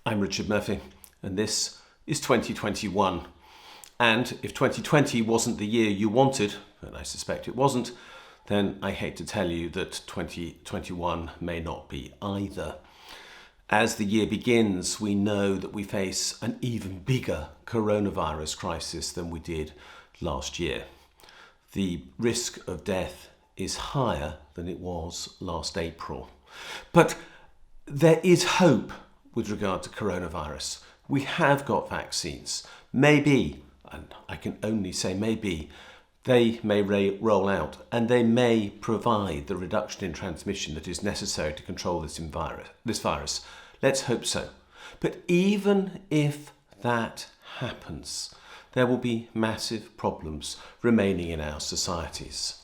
I'm Richard Murphy, and this is 2021. And if 2020 wasn't the year you wanted, and I suspect it wasn't, then I hate to tell you that 2021 may not be either. As the year begins, we know that we face an even bigger coronavirus crisis than we did last year. The risk of death is higher than it was last April. But there is hope with regard to coronavirus. We have got vaccines. Maybe, and I can only say maybe, they may roll out and they may provide the reduction in transmission that is necessary to control this virus. Let's hope so. But even if that happens, there will be massive problems remaining in our societies.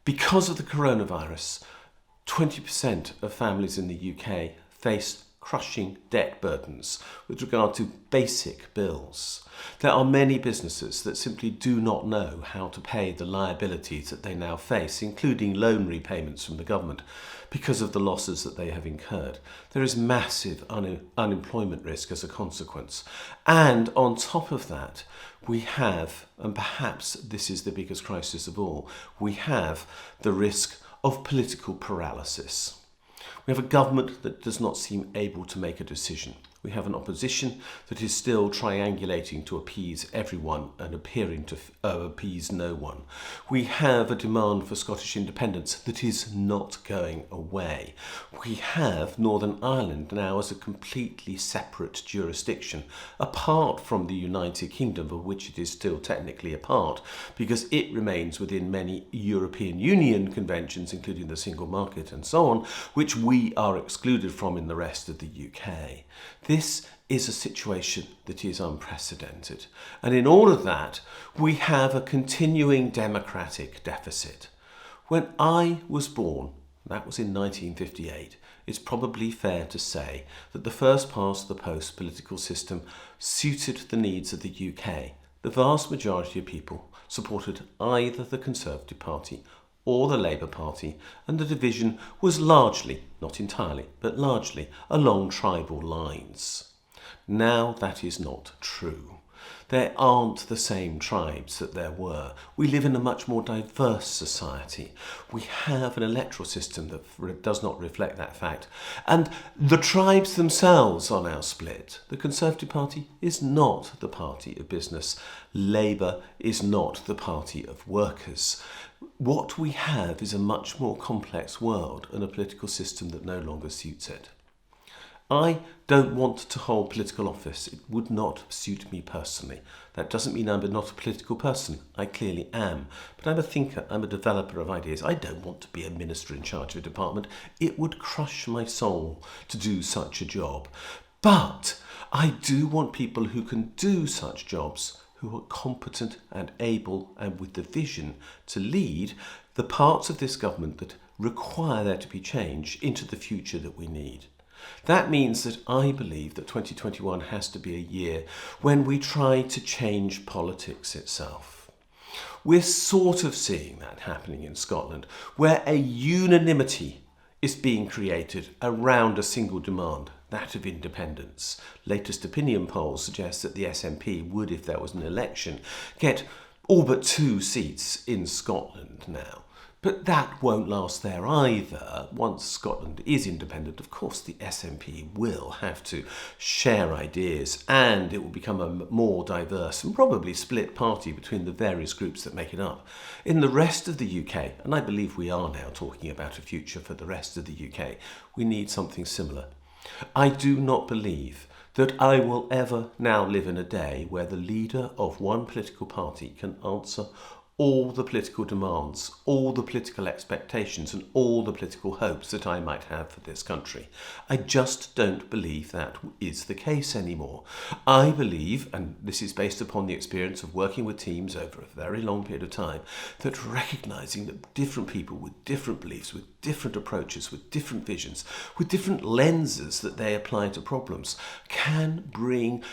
Because of the coronavirus, 20% of families in the UK face crushing debt burdens with regard to basic bills. There are many businesses that simply do not know how to pay the liabilities that they now face, including loan repayments from the government, because of the losses that they have incurred. There is massive unemployment risk as a consequence. And on top of that, we have, and perhaps this is the biggest crisis of all, we have the risk of political paralysis. We have a government that does not seem able to make a decision. We have an opposition that is still triangulating to appease everyone and appearing to appease no one. We have a demand for Scottish independence that is not going away. We have Northern Ireland now as a completely separate jurisdiction, apart from the United Kingdom, of which it is still technically a part, because it remains within many European Union conventions, including the single market and so on, which we are excluded from in the rest of the UK. This is a situation that is unprecedented. And in all of that, we have a continuing democratic deficit. When I was born, that was in 1958, it's probably fair to say that the first past the post political system suited the needs of the UK. The vast majority of people supported either the Conservative Party or the Labour Party, and the division was largely, not entirely, but largely along tribal lines. Now that is not true. There aren't the same tribes that there were. We live in a much more diverse society. We have an electoral system that does not reflect that fact. And the tribes themselves are now split. The Conservative Party is not the party of business. Labour is not the party of workers. What we have is a much more complex world and a political system that no longer suits it. I don't want to hold political office. It would not suit me personally. That doesn't mean I'm not a political person. I clearly am. But I'm a thinker. I'm a developer of ideas. I don't want to be a minister in charge of a department. It would crush my soul to do such a job. But I do want people who can do such jobs, who are competent and able and with the vision to lead the parts of this government that require there to be change into the future that we need. That means that I believe that 2021 has to be a year when we try to change politics itself. We're sort of seeing that happening in Scotland, where a unanimity is being created around a single demand, that of independence. Latest opinion polls suggest that the SNP would, if there was an election, get all but 2 seats in Scotland now. But that won't last there either. Once Scotland is independent, of course, the SNP will have to share ideas and it will become a more diverse and probably split party between the various groups that make it up. In the rest of the UK, and I believe we are now talking about a future for the rest of the UK, we need something similar. I do not believe that I will ever now live in a day where the leader of one political party can answer all the political demands, all the political expectations and all the political hopes that I might have for this country. I just don't believe that is the case anymore. I believe, and this is based upon the experience of working with teams over a very long period of time, that recognising that different people with different beliefs, with different approaches, with different visions, with different lenses that they apply to problems, can bring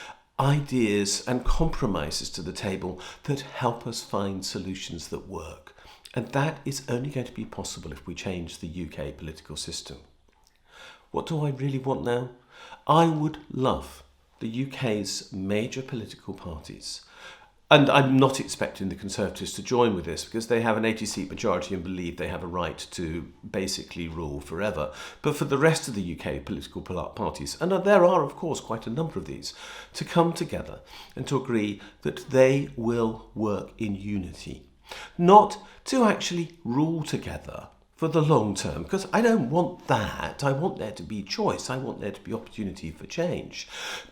ideas and compromises to the table that help us find solutions that work. And that is only going to be possible if we change the UK political system. What do I really want now? I would love the UK's major political parties, and I'm not expecting the Conservatives to join with this because they have an 80-seat majority and believe they have a right to basically rule forever. But for the rest of the UK political parties, and there are of course quite a number of these, to come together and to agree that they will work in unity. Not to actually rule together for the long term, because I don't want that. I want there to be choice. I want there to be opportunity for change.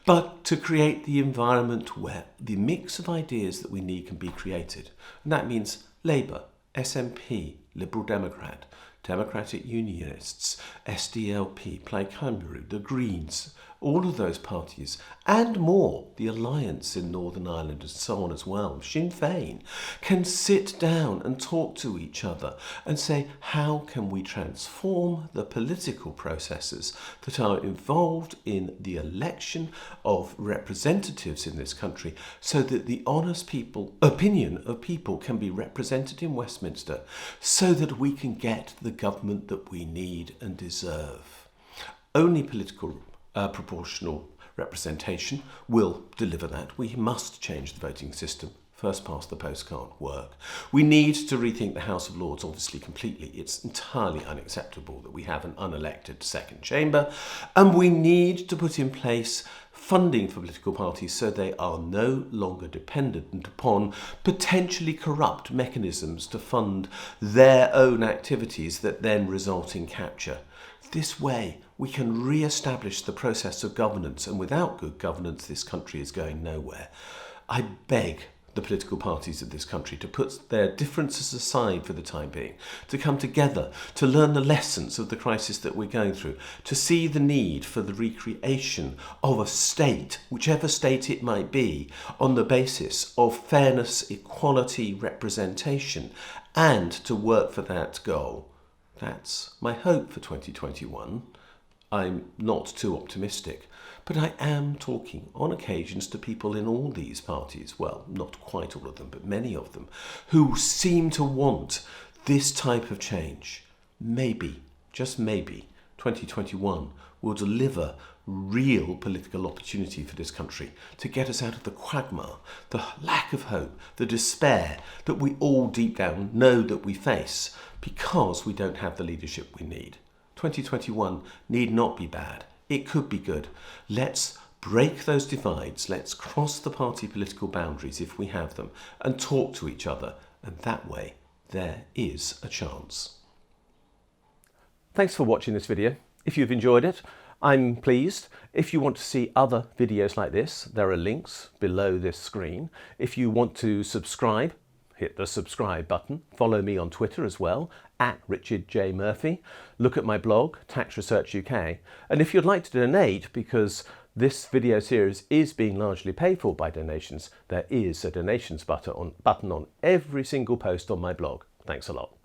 But to create the environment where the mix of ideas that we need can be created. And that means Labour, SNP, Liberal Democrat, Democratic Unionists, SDLP, Plaid Cymru, the Greens, all of those parties, and more, the Alliance in Northern Ireland and so on as well, Sinn Féin, can sit down and talk to each other and say, how can we transform the political processes that are involved in the election of representatives in this country so that the honest opinion of people can be represented in Westminster so that we can get the government that we need and deserve. Only political proportional representation will deliver that. We must change the voting system. First past the post can't work. We need to rethink the House of Lords, obviously, completely. It's entirely unacceptable that we have an unelected second chamber, and we need to put in place funding for political parties so they are no longer dependent upon potentially corrupt mechanisms to fund their own activities that then result in capture. This way, we can re-establish the process of governance, and without good governance, this country is going nowhere. I beg the political parties of this country to put their differences aside for the time being, to come together, to learn the lessons of the crisis that we're going through, to see the need for the recreation of a state, whichever state it might be, on the basis of fairness, equality, representation, and to work for that goal. That's my hope for 2021. I'm not too optimistic, but I am talking on occasions to people in all these parties, well, not quite all of them, but many of them, who seem to want this type of change. Maybe, just maybe, 2021 will deliver real political opportunity for this country to get us out of the quagmire, the lack of hope, the despair that we all deep down know that we face because we don't have the leadership we need. 2021 need not be bad. It could be good. Let's break those divides. Let's cross the party political boundaries if we have them and talk to each other. And that way, there is a chance. Thanks for watching this video. If you've enjoyed it, I'm pleased. If you want to see other videos like this, there are links below this screen. If you want to subscribe, hit the subscribe button. Follow me on Twitter as well, @RichardJMurphy. Look at my blog, Tax Research UK. And if you'd like to donate, because this video series is being largely paid for by donations, there is a donations button on every single post on my blog. Thanks a lot.